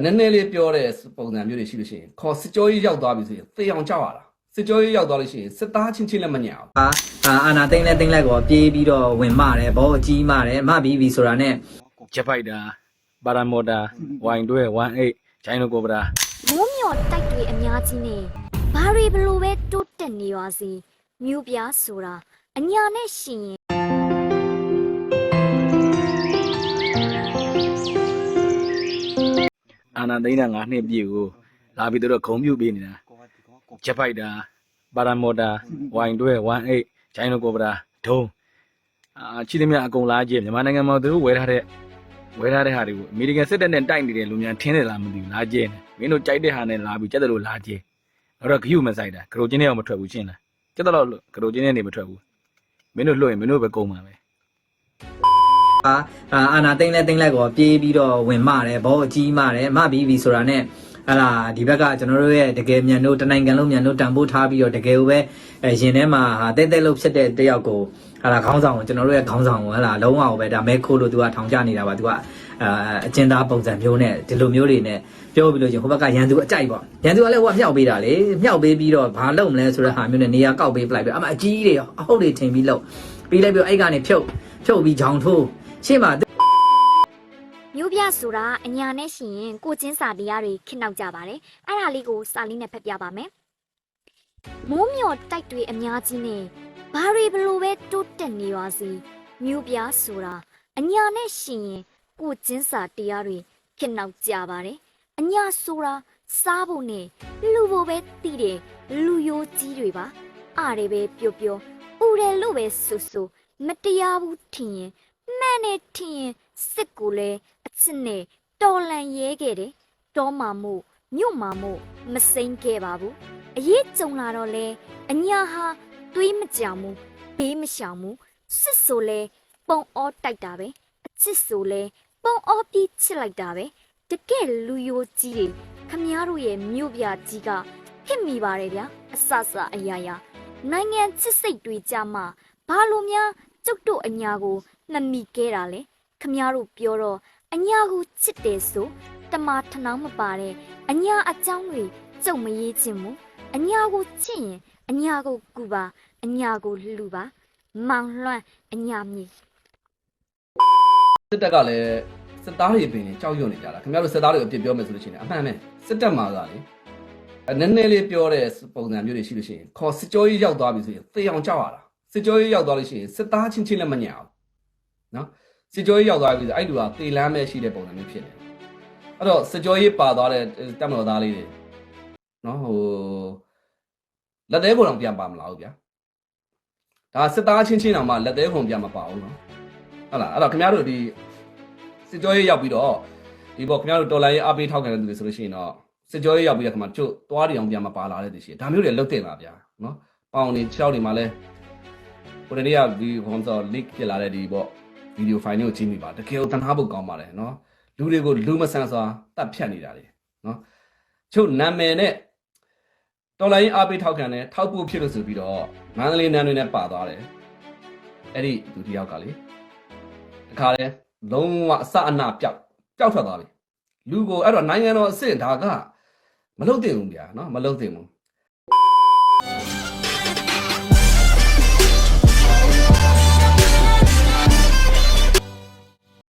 နည်းနည်းလေးပြောတဲ့ပုံစံမျိုးတွေရှိလို့ရှိရင်ခေါ်စစ်ကြောရေးရောက်သွားပြီဆိုရင်သေအောင်ကြောက်ရတာစစ်ကြောရေးရောက်သွားလို့ရှိရင်စစ်သားချင်းချင်းလည်းမညံ့အောင်အာနာသိန်းလိုက်ကောပြေးပြီးတော့ဝင်မတယ်ဘောအကြီးမတယ်မပြီးပြီဆိုတာနဲ့ ချက်ပိုက်တာပါရာမော်တာဝိုင်တွဲ18ဂျိုင်းနိုကိုဗရာ မိုးမျောတိုက်တွေအများကြီးနဲ့ဘာတွေဘလို့ပဲတိုးတက်နေပါစေမြို့ပြဆိုတာအညာနဲ့ရှင်ရင်အာနာသိန်းတာ9နှစ်ပြည့်ကိုလာပြီးတော့ဂုံပြုတ်ပေးနေတာချက်ပိုက်တာပါရာမော်တာဝိုင်တွဲ18ဂျိုင်းနိုကိုဗရာဒုံချီသမျှအကုန်လာကြည့်မြန်မာနိုင်ငံမှာသူတို့ဝယ်ထားတဲ့ဟာတွေကိုအမေရိကန်စစ်တပ်နဲ့တိုက်နေတဲ့လူများထင်းတယ်လားမသိဘူးလာကြည့်နေမင်းတို့ကြိုက်တဲ့ဟာနဲ့လာပြီးကြက်တယ်လို့လာကြည့်တော့ဂယုမဆိုင်တာဂရိုချင်းနဲ့တော့မထွက်ဘူးရှင်းလားကြက်တော့ဂရိုချင်းနဲ့နေမထွက်ဘူးမင်းတို့လွှတ်ရင်မင်းတို့ပဲကုန်ပါပဲအာနာသိန်းလိုက်ကောပြေးပြီးတော့ဝင်မတယ်ဘောအကြီးမတယ်မပြီးပြီဆိုတာနဲ့ဟာလာဒီဘက်ကကျွန်တော်တို့ရဲ့တကယ်မြန်တို့တနိုင်ငံလုံးမြန်တို့တန်ဖိုးထားပြီးတော့တကယ်ကိုပဲရင်ထဲမှာဟာတဲလို့ဖြစ်တဲ့တယောက်ကိုဟာလာခေါင်းဆောင်ကိုကျွန်တော်တို့ရဲ့ခေါင်းဆောင်ကိုဟာလာလုံးဝပဲဒါမဲခိုးလို့သူကထောင်ချနေတာပါသူကအကျဉ်းသားပုံစံမျိုးနဲ့ဒီလိုမျိုးတွေနဲ့ပြောပြီးလို့ရှင်ဟိုဘက်ကရန်သူအကြိုက်ပေါ့ရန်သူကလည်းဟိုကမြောက်ပေးတာလေမြောက်ပေးပြီးတော့ဘာလုပ်မလဲဆိုတဲ့ဟာမျိုးနဲ့နေရာကောက်ပေးပလိုက်ပြီးအမအကြီးတွေအဟုတ်တွေထင်ပြီးလို့ပြီးလိုက်ပြီးအဲ့ကနေဖြုတ်ပြီးဂျောင်ထိုးရှင်းပါမြို့ပြဆိုတာအညာနဲ့ရှင်ရင်ကိုချင်းစာတရားတွေခင်းနောက်ကြပါတယ်အဲ့ဒါလေးကိုစာလေးနဲ့ဖတ်ပြပါမယ်မိုးမျောတိုက်တွေအများကြီးနဲ့ဘာတွေဘလို့ပဲတိုးတက်နေပါစေမြို့ပြဆိုတာအညာနဲ့ရှင်ရင်ကိုချင်းစာတရားတွေခင်းနောက်ကြပါတယ်အညာဆိုတာစားဖို့နဲ့လူဖို့ပဲတည်တယ်လူယိုးကြီးတွေပါအားတွေပဲပြောဥတယ်လို့ပဲဆိုမတရားဘူးထင်ရင်မှန်နေထင်ရင်စစ်ကိုလည်းအချစ်နဲ့တော်လန်ရဲခဲ့တယ်တောမာမို့မြို့မာမို့မစိမ့်ခဲ့ပါဘူးအရေးကြုံလာတော့လဲအညာဟာတွေးမကြောင်ဘူးဘေးမရှောင်ဘူးစစ်ဆိုလဲပုံအောတိုက်တာပဲအချစ်ဆိုလဲပုံအောပြီးချစ်လိုက်တာပဲတကယ်လူယိုကြီးတွေခမည်းတော်ရဲ့မြို့ပြကြီးကဖြစ်မိပါတယ်ဗျာအဆဆအရာရာနိုင်ငံချစ်စိတ်တွေကြမှာဘာလို့များကျုပ်တို့အညာကိုမမိခဲ့တာလေခမည်းတော်ပြောတော့အညာကိုချစ်တယ်ဆိုတမထနောင်းမပါတဲ့အညာအကြောင်းတွေကျုပ်မရေးခြင်းဘူးအညာကိုချစ်ရင်အညာကိုကူပါအညာကိုလှူပါမောင်လွှမ်းအညာမြေစစ်တပ်ကလည်းစစ်သားတွေပင်ကြောက်ရွံ့နေကြတာခင်ဗျားတို့စစ်သားတွေကိုအပြစ်ပြောမယ်ဆိုလို့ရှိရင်အမှန်ပဲစစ်တပ်မှာကလေနည်းနည်းလေးပြောတဲ့ပုံစံမျိုးတွေရှိလို့ရှိရင်ခေါ်စစ်ကြောရေးရောက်သွားပြီဆိုရင်သေအောင်ကြောက်ရတာစစ်ကြောရေးရောက်သွားလို့ရှိရင်စစ်သားချင်းချင်းလည်းမညံ့အောင်နော်စစ်ကြောရေးရောက်သွားပြီဆိုအဲ့လူကသေလမ်းပဲရှိတဲ့ပုံစံမျိုးဖြစ်နေတယ်အဲ့တော့စစ်ကြောရေးပါသွားတဲ့တပ်မတော်သားလေးတွေနော်လက်သေးကုန်တော့ပြန်ပါမလားဟုတ်ဗျာဒါစစ်သားချင်းချင်းတောင်မှလက်သေးကုန်ပြန်မပါဘူးနော်ဟုတ်လားအဲ့တော့ခင်ဗျားတို့ဒီစစ်ကြောရေးရောက်ပြီးတော့ဒီပေါ့ခင်ဗျားတို့တော်လိုင်းရေးအားပေးထောက်ခံတဲ့သူတွေဆိုလို့ရှိရင်တော့စစ်ကြောရေးရောက်ပြီးတဲ့ခါမှာကျုပ်သွားတွေအောင်ပြန်မပါလာတဲ့သူရှိတယ်ဒါမျိုးတွေလုတ်တင်လာဗျာနော်ပေါင်နေ6တွေမှာလဲကိုရီးယားဒီဟောဆို leak ဖြစ်လာတဲ့ဒီပေါ့ဗီဒီယိုဖိုင်တွေကိုကြည့်မိပါတကယ်ကိုတနာဖို့ကောင်းပါတယ်နော်လူတွေကိုလူမဆန်စွာတတ်ဖြတ်နေတာလေနော်ချုပ်နာမည်နဲ့တော်လိုင်းရေးအားပေးထောက်ခံတယ်ထောက်ဖို့ဖြစ်လို့ဆိုပြီးတော့မန္တလေးနန်းတွေနဲ့ပါသွားတယ်အဲ့ဒီလူတယောက်ကလေတခါလဲလုံးဝအစအနပျောက်ထွက်သွားပြီလူကိုအဲ့တော့နိုင်ငံတော်အစ်စ်ဒါကမလုပ်သင့်ဘူးဗျာနော်မလုပ်သင့်ဘူး